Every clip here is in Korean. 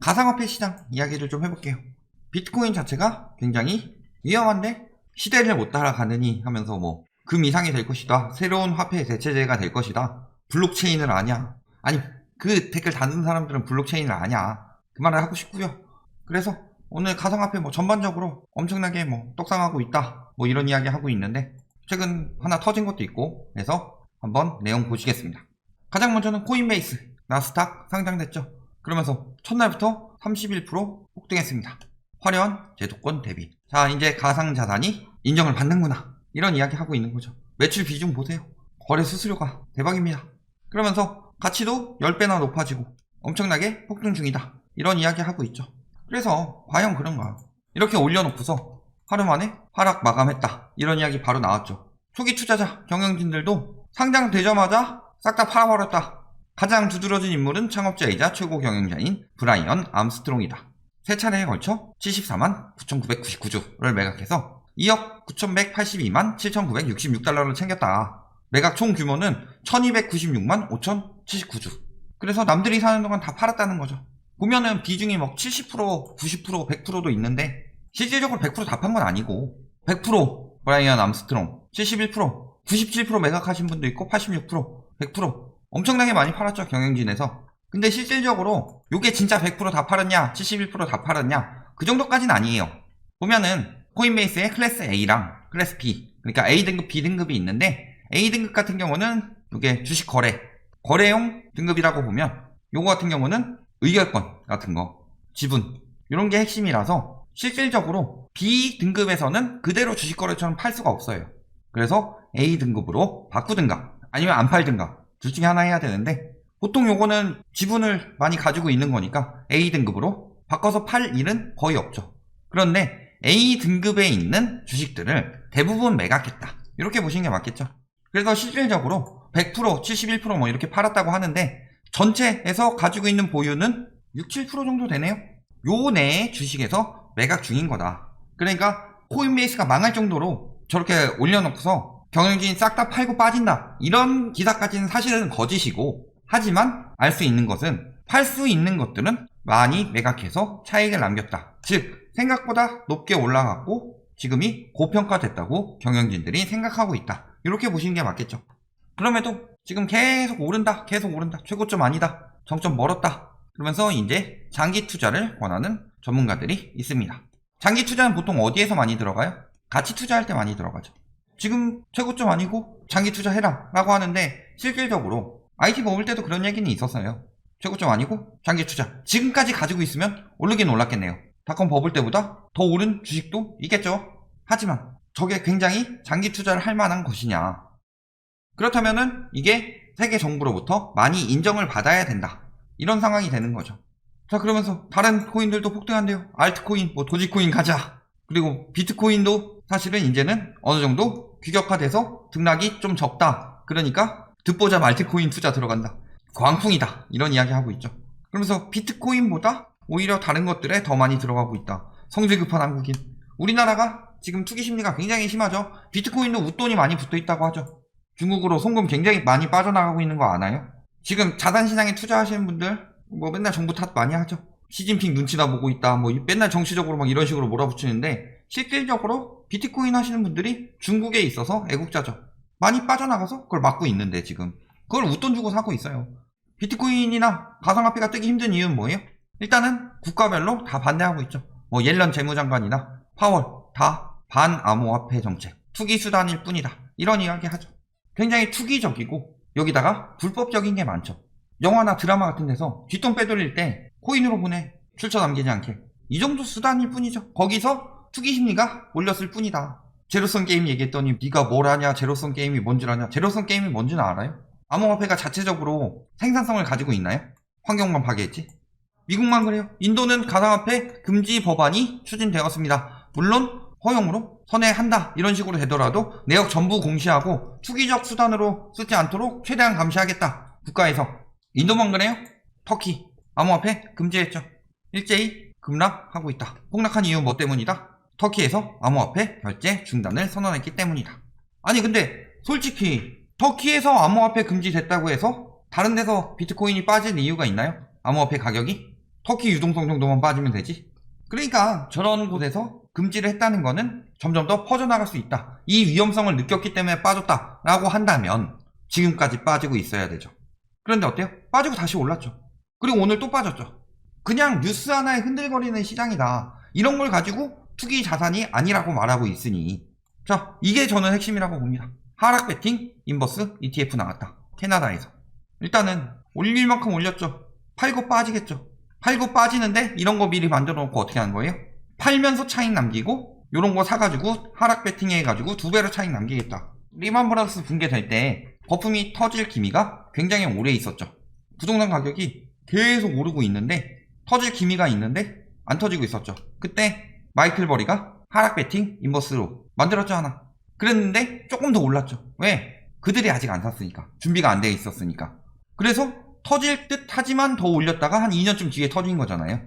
가상화폐 시장 이야기를 좀 해볼게요. 비트코인 자체가 굉장히 위험한데 시대를 못 따라가느니 하면서 뭐 금 이상이 될 것이다. 새로운 화폐 대체제가 될 것이다. 블록체인을 아냐. 아니 그 댓글 다는 사람들은 블록체인을 아냐. 그 말을 하고 싶고요. 그래서 오늘 가상화폐 뭐 전반적으로 엄청나게 뭐 떡상하고 있다. 뭐 이런 이야기 하고 있는데 최근 하나 터진 것도 있고 해서 한번 내용 보시겠습니다. 가장 먼저는 코인베이스 나스닥 상장됐죠. 그러면서 첫날부터 31% 폭등했습니다. 화려한 제도권 대비. 자, 이제 가상자산이 인정을 받는구나. 이런 이야기 하고 있는 거죠. 매출 비중 보세요. 거래 수수료가 대박입니다. 그러면서 가치도 10배나 높아지고 엄청나게 폭등 중이다. 이런 이야기 하고 있죠. 그래서 과연 그런가? 이렇게 올려놓고서 하루 만에 하락 마감했다. 이런 이야기 바로 나왔죠. 초기 투자자, 경영진들도 상장되자마자 싹 다 팔아버렸다. 가장 두드러진 인물은 창업자이자 최고 경영자인 브라이언 암스트롱이다. 세 차례에 걸쳐 74만 9,999주를 매각해서 2억 9,182만 7,966달러를 챙겼다. 매각 총 규모는 1,296만 5,079주. 그래서 남들이 사는 동안 다 팔았다는 거죠. 보면은 비중이 막 70%, 90%, 100%도 있는데 실질적으로 100% 다 판 건 아니고 100% 브라이언 암스트롱, 71%, 97% 매각하신 분도 있고 86%, 100% 엄청나게 많이 팔았죠, 경영진에서. 근데 실질적으로 이게 진짜 100% 다 팔았냐, 71% 다 팔았냐, 그 정도까지는 아니에요. 보면은 코인베이스에 클래스 A랑 클래스 B, 그러니까 A등급, B등급이 있는데 A등급 같은 경우는 이게 주식 거래용 등급이라고 보면 요거 같은 경우는 의결권 같은 거, 지분 이런 게 핵심이라서 실질적으로 B등급에서는 그대로 주식 거래처럼 팔 수가 없어요. 그래서 A등급으로 바꾸든가 아니면 안 팔든가 둘 중에 하나 해야 되는데 보통 요거는 지분을 많이 가지고 있는 거니까 A등급으로 바꿔서 팔 일은 거의 없죠. 그런데 A등급에 있는 주식들을 대부분 매각했다. 이렇게 보시는 게 맞겠죠. 그래서 실질적으로 100%, 71% 뭐 이렇게 팔았다고 하는데 전체에서 가지고 있는 보유는 6, 7% 정도 되네요. 요 내의 주식에서 매각 중인 거다. 그러니까 코인베이스가 망할 정도로 저렇게 올려놓고서 경영진이 싹 다 팔고 빠진다. 이런 기사까지는 사실은 거짓이고 하지만 알 수 있는 것은 팔 수 있는 것들은 많이 매각해서 차익을 남겼다. 즉 생각보다 높게 올라갔고 지금이 고평가됐다고 경영진들이 생각하고 있다. 이렇게 보시는 게 맞겠죠. 그럼에도 지금 계속 오른다. 최고점 아니다. 정점 멀었다. 그러면서 이제 장기 투자를 권하는 전문가들이 있습니다. 장기 투자는 보통 어디에서 많이 들어가요? 가치 투자할 때 많이 들어가죠. 지금 최고점 아니고 장기 투자해라 라고 하는데 실질적으로 IT 버블 때도 그런 얘기는 있었어요. 최고점 아니고 장기 투자. 지금까지 가지고 있으면 오르긴 올랐겠네요. 닷컴 버블 때보다 더 오른 주식도 있겠죠. 하지만 저게 굉장히 장기 투자를 할 만한 것이냐. 그렇다면은 이게 세계 정부로부터 많이 인정을 받아야 된다. 이런 상황이 되는 거죠. 자, 그러면서 다른 코인들도 폭등한대요. 알트코인, 뭐 도지코인 가자. 그리고 비트코인도 사실은 이제는 어느 정도 규격화돼서 등락이 좀 적다. 그러니까 듣보잡 알트코인 투자 들어간다. 광풍이다. 이런 이야기 하고 있죠. 그러면서 비트코인보다 오히려 다른 것들에 더 많이 들어가고 있다. 성질 급한 한국인. 우리나라가 지금 투기 심리가 굉장히 심하죠. 비트코인도 웃돈이 많이 붙어 있다고 하죠. 중국으로 송금 굉장히 많이 빠져나가고 있는 거 아나요? 지금 자산시장에 투자하시는 분들 뭐 맨날 정부 탓 많이 하죠. 시진핑 눈치나 보고 있다. 뭐 맨날 정치적으로 막 이런 식으로 몰아붙이는데 실질적으로 비트코인 하시는 분들이 중국에 있어서 애국자죠. 많이 빠져나가서 그걸 막고 있는데 지금 그걸 웃돈 주고 사고 있어요. 비트코인이나 가상화폐가 뜨기 힘든 이유는 뭐예요? 일단은 국가별로 다 반대하고 있죠. 뭐 옐런 재무장관이나 파월 다 반암호화폐 정책, 투기 수단일 뿐이다. 이런 이야기 하죠. 굉장히 투기적이고 여기다가 불법적인 게 많죠. 영화나 드라마 같은 데서 뒷돈 빼돌릴 때 코인으로 보내, 출처 남기지 않게. 이 정도 수단일 뿐이죠. 거기서 투기 심리가 몰렸을 뿐이다. 제로섬 게임 얘기했더니 네가 뭘 아냐, 제로섬 게임이 뭔 줄 아냐. 제로섬 게임이 뭔지는 알아요? 암호화폐가 자체적으로 생산성을 가지고 있나요? 환경만 파괴했지. 미국만 그래요. 인도는 가상화폐 금지 법안이 추진되었습니다. 물론 허용으로 선회한다 이런 식으로 되더라도 내역 전부 공시하고 투기적 수단으로 쓰지 않도록 최대한 감시하겠다. 국가에서. 인도만 그래요? 터키 암호화폐 금지했죠. 일제히 급락하고 있다. 폭락한 이유 뭐 때문이다? 터키에서 암호화폐 결제 중단을 선언했기 때문이다. 아니 근데 솔직히 터키에서 암호화폐 금지됐다고 해서 다른 데서 비트코인이 빠질 이유가 있나요? 암호화폐 가격이? 터키 유동성 정도만 빠지면 되지. 그러니까 저런 곳에서 금지를 했다는 거는 점점 더 퍼져나갈 수 있다. 이 위험성을 느꼈기 때문에 빠졌다라고 한다면 지금까지 빠지고 있어야 되죠. 그런데 어때요? 빠지고 다시 올랐죠. 그리고 오늘 또 빠졌죠. 그냥 뉴스 하나에 흔들거리는 시장이다. 이런 걸 가지고 투기 자산이 아니라고 말하고 있으니, 자, 이게 저는 핵심이라고 봅니다. 하락 베팅 인버스 ETF 나왔다. 캐나다에서. 일단은 올릴 만큼 올렸죠. 팔고 빠지겠죠. 팔고 빠지는데 이런 거 미리 만들어 놓고 어떻게 하는 거예요? 팔면서 차익 남기고 요런 거 사가지고 하락 베팅 해가지고 2배로 차익 남기겠다. 리만 브라더스 붕괴될 때 거품이 터질 기미가 굉장히 오래 있었죠. 부동산 가격이 계속 오르고 있는데 터질 기미가 있는데 안 터지고 있었죠. 그때 마이클 버리가 하락 베팅 인버스로 만들었죠 하나. 그랬는데 조금 더 올랐죠. 왜? 그들이 아직 안 샀으니까. 준비가 안 돼 있었으니까. 그래서 터질 듯 하지만 더 올렸다가 한 2년쯤 뒤에 터진 거잖아요.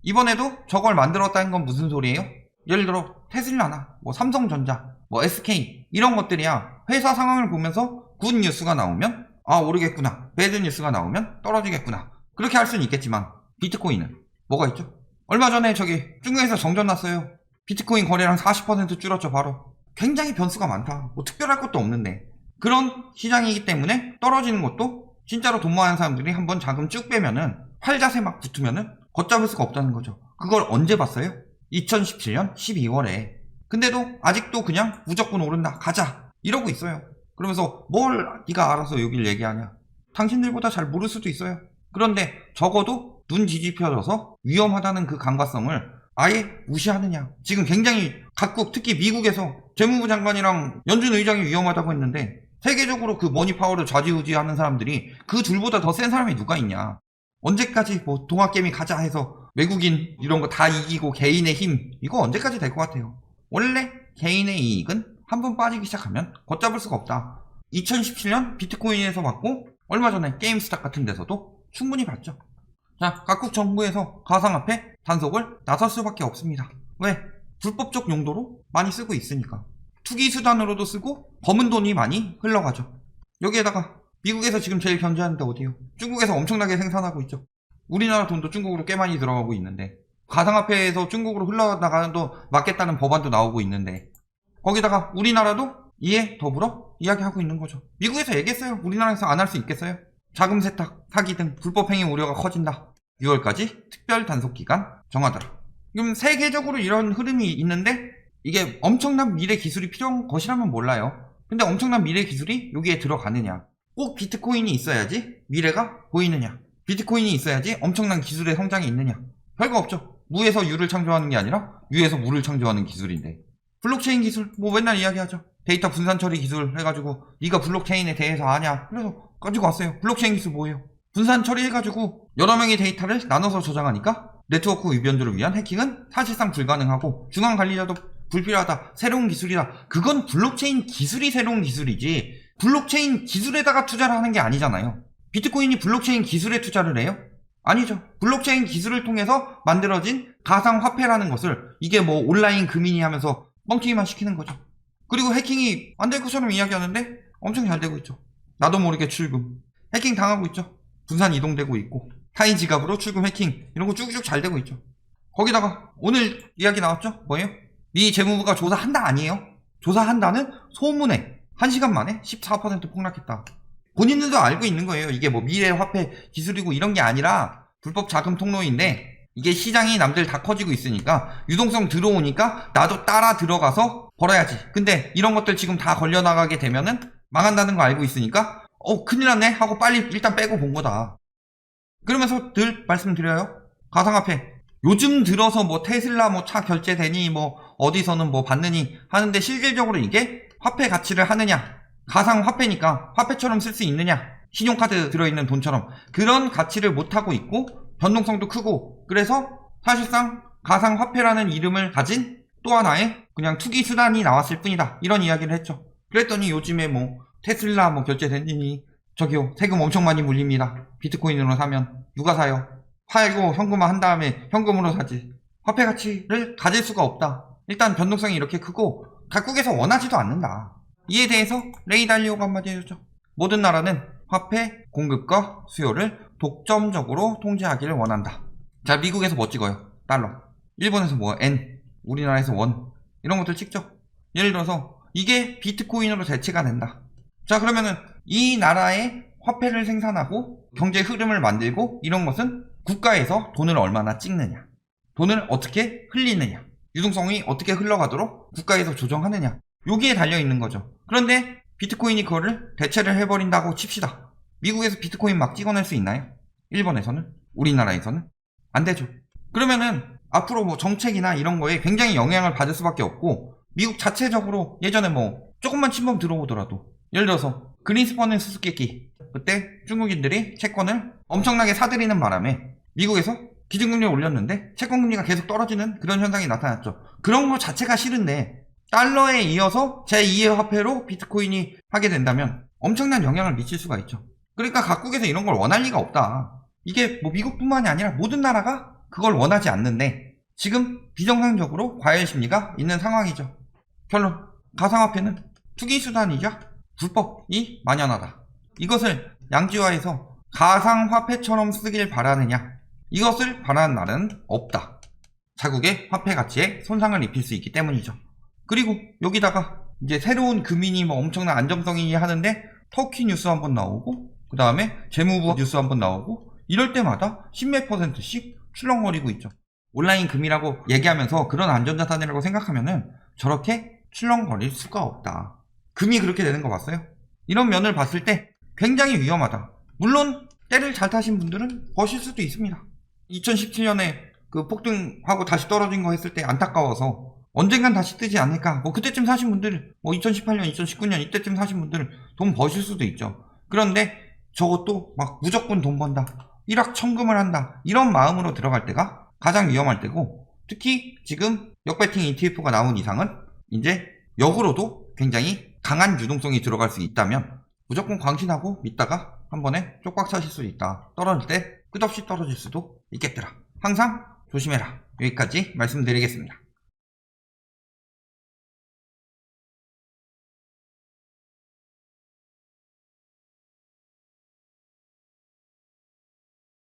이번에도 저걸 만들었다는 건 무슨 소리예요? 예를 들어 테슬라나 뭐 삼성전자, 뭐 SK 이런 것들이야 회사 상황을 보면서 굿 뉴스가 나오면 아 오르겠구나, 배드 뉴스가 나오면 떨어지겠구나, 그렇게 할 수는 있겠지만 비트코인은 뭐가 있죠? 얼마 전에 저기 중국에서 정전 났어요. 비트코인 거래량 40% 줄었죠. 바로. 굉장히 변수가 많다. 뭐 특별할 것도 없는데 그런 시장이기 때문에 떨어지는 것도 진짜로 돈 많은 사람들이 한번 자금 쭉 빼면은 활자세 막 붙으면은 걷잡을 수가 없다는 거죠. 그걸 언제 봤어요? 2017년 12월에. 근데도 아직도 그냥 무조건 오른다 가자 이러고 있어요. 그러면서 뭘 네가 알아서 여길 얘기하냐. 당신들보다 잘 모를 수도 있어요. 그런데 적어도 눈 뒤집혀져서 위험하다는 그 강과성을 아예 무시하느냐. 지금 굉장히 각국 특히 미국에서 재무부 장관이랑 연준 의장이 위험하다고 했는데 세계적으로 그 머니파워를 좌지우지하는 사람들이 그 둘보다 더 센 사람이 누가 있냐. 언제까지 뭐 동학개미 가자 해서 외국인 이런 거 다 이기고 개인의 힘 이거 언제까지 될 것 같아요. 원래 개인의 이익은 한번 빠지기 시작하면 걷잡을 수가 없다. 2017년 비트코인에서 봤고 얼마 전에 게임스탑 같은 데서도 충분히 봤죠. 자, 각국 정부에서 가상화폐 단속을 나설 수밖에 없습니다. 왜? 불법적 용도로 많이 쓰고 있으니까. 투기 수단으로도 쓰고 검은 돈이 많이 흘러가죠. 여기에다가 미국에서 지금 제일 견제하는 데 어디요? 중국에서 엄청나게 생산하고 있죠. 우리나라 돈도 중국으로 꽤 많이 들어가고 있는데 가상화폐에서 중국으로 흘러나가는 돈 막겠다는 법안도 나오고 있는데 거기다가 우리나라도 이에 더불어 이야기하고 있는 거죠. 미국에서 얘기했어요. 우리나라에서 안 할 수 있겠어요? 자금 세탁, 사기 등 불법 행위 우려가 커진다. 6월까지 특별 단속 기간 정하더라. 지금 세계적으로 이런 흐름이 있는데 이게 엄청난 미래 기술이 필요한 것이라면 몰라요. 근데 엄청난 미래 기술이 여기에 들어가느냐. 꼭 비트코인이 있어야지 미래가 보이느냐. 비트코인이 있어야지 엄청난 기술의 성장이 있느냐. 별거 없죠. 무에서 유를 창조하는 게 아니라 유에서 무를 창조하는 기술인데. 블록체인 기술 뭐 맨날 이야기하죠. 데이터 분산 처리 기술 해가지고 네가 블록체인에 대해서 아냐. 그래서 가지고 왔어요. 블록체인 기술 뭐예요? 분산 처리해가지고 여러 명의 데이터를 나눠서 저장하니까 네트워크 위변조를 위한 해킹은 사실상 불가능하고 중앙 관리자도 불필요하다. 새로운 기술이다. 그건 블록체인 기술이 새로운 기술이지 블록체인 기술에다가 투자를 하는 게 아니잖아요. 비트코인이 블록체인 기술에 투자를 해요? 아니죠. 블록체인 기술을 통해서 만들어진 가상화폐라는 것을 이게 뭐 온라인 금이니 하면서 뻥튀기만 시키는 거죠. 그리고 해킹이 안 될 것처럼 이야기하는데 엄청 잘 되고 있죠. 나도 모르게 출금. 해킹 당하고 있죠. 분산 이동되고 있고 타인 지갑으로 출금 해킹 이런 거 쭉쭉 잘 되고 있죠. 거기다가 오늘 이야기 나왔죠? 뭐예요? 미 재무부가 조사한다 아니에요? 조사한다는 소문에 1시간 만에 14% 폭락했다. 본인들도 알고 있는 거예요. 이게 뭐 미래 화폐 기술이고 이런 게 아니라 불법 자금 통로인데 이게 시장이 남들 다 커지고 있으니까 유동성 들어오니까 나도 따라 들어가서 벌어야지. 근데 이런 것들 지금 다 걸려나가게 되면은 망한다는 거 알고 있으니까 큰일 났네 하고 빨리 일단 빼고 본 거다. 그러면서 늘 말씀드려요. 가상화폐 요즘 들어서 뭐 테슬라 뭐 차 결제되니 뭐 어디서는 뭐 받느니 하는데 실질적으로 이게 화폐 가치를 하느냐. 가상화폐니까 화폐처럼 쓸 수 있느냐. 신용카드 들어있는 돈처럼 그런 가치를 못하고 있고 변동성도 크고 그래서 사실상 가상화폐라는 이름을 가진 또 하나의 그냥 투기 수단이 나왔을 뿐이다. 이런 이야기를 했죠. 그랬더니 요즘에 뭐 테슬라 뭐 결제되니 저기요 세금 엄청 많이 물립니다. 비트코인으로 사면 누가 사요? 팔고 현금화 한 다음에 현금으로 사지. 화폐 가치를 가질 수가 없다. 일단 변동성이 이렇게 크고 각국에서 원하지도 않는다. 이에 대해서 레이 달리오가 한마디 해줬죠. 모든 나라는 화폐 공급과 수요를 독점적으로 통제하기를 원한다. 자, 미국에서 뭐 찍어요? 달러. 일본에서 뭐 엔, 우리나라에서 원, 이런 것들 찍죠. 예를 들어서 이게 비트코인으로 대체가 된다. 자, 그러면은 이 나라의 화폐를 생산하고 경제 흐름을 만들고 이런 것은 국가에서 돈을 얼마나 찍느냐, 돈을 어떻게 흘리느냐, 유동성이 어떻게 흘러가도록 국가에서 조정하느냐, 여기에 달려있는 거죠. 그런데 비트코인이 그거를 대체를 해버린다고 칩시다. 미국에서 비트코인 막 찍어낼 수 있나요? 일본에서는? 우리나라에서는? 안 되죠. 그러면은 앞으로 뭐 정책이나 이런 거에 굉장히 영향을 받을 수밖에 없고, 미국 자체적으로 예전에 뭐 조금만 침범 들어오더라도, 예를 들어서 그린스펀 수수께끼, 그때 중국인들이 채권을 엄청나게 사들이는 바람에 미국에서 기준금리를 올렸는데 채권금리가 계속 떨어지는 그런 현상이 나타났죠. 그런 거 자체가 싫은데 달러에 이어서 제2의 화폐로 비트코인이 하게 된다면 엄청난 영향을 미칠 수가 있죠. 그러니까 각국에서 이런 걸 원할 리가 없다. 이게 뭐 미국뿐만이 아니라 모든 나라가 그걸 원하지 않는데 지금 비정상적으로 과열 심리가 있는 상황이죠. 결론, 가상화폐는 투기수단이자 불법이 만연하다. 이것을 양지화해서 가상화폐처럼 쓰길 바라느냐, 이것을 바라는 나라는 없다. 자국의 화폐 가치에 손상을 입힐 수 있기 때문이죠. 그리고 여기다가 이제 새로운 금융이 뭐 엄청난 안정성이 하는데 터키 뉴스 한번 나오고 그 다음에 재무부 뉴스 한번 나오고 이럴 때마다 10몇 %씩 출렁거리고 있죠. 온라인 금이라고 얘기하면서 그런 안전자산이라고 생각하면은 저렇게 출렁거릴 수가 없다. 금이 그렇게 되는 거 봤어요? 이런 면을 봤을 때 굉장히 위험하다. 물론 때를 잘 타신 분들은 버실 수도 있습니다. 2017년에 그 폭등하고 다시 떨어진 거 했을 때 안타까워서 언젠간 다시 뜨지 않을까, 뭐 그때쯤 사신 분들, 뭐 2018년, 2019년 이때쯤 사신 분들은 돈 버실 수도 있죠. 그런데 저것도 막 무조건 돈 번다, 일확천금을 한다, 이런 마음으로 들어갈 때가 가장 위험할 때고, 특히 지금 역배팅 ETF가 나온 이상은 이제 역으로도 굉장히 강한 유동성이 들어갈 수 있다면 무조건 광신하고 믿다가 한 번에 쪽박 차실 수 있다. 떨어질 때 끝없이 떨어질 수도 있겠더라. 항상 조심해라. 여기까지 말씀드리겠습니다.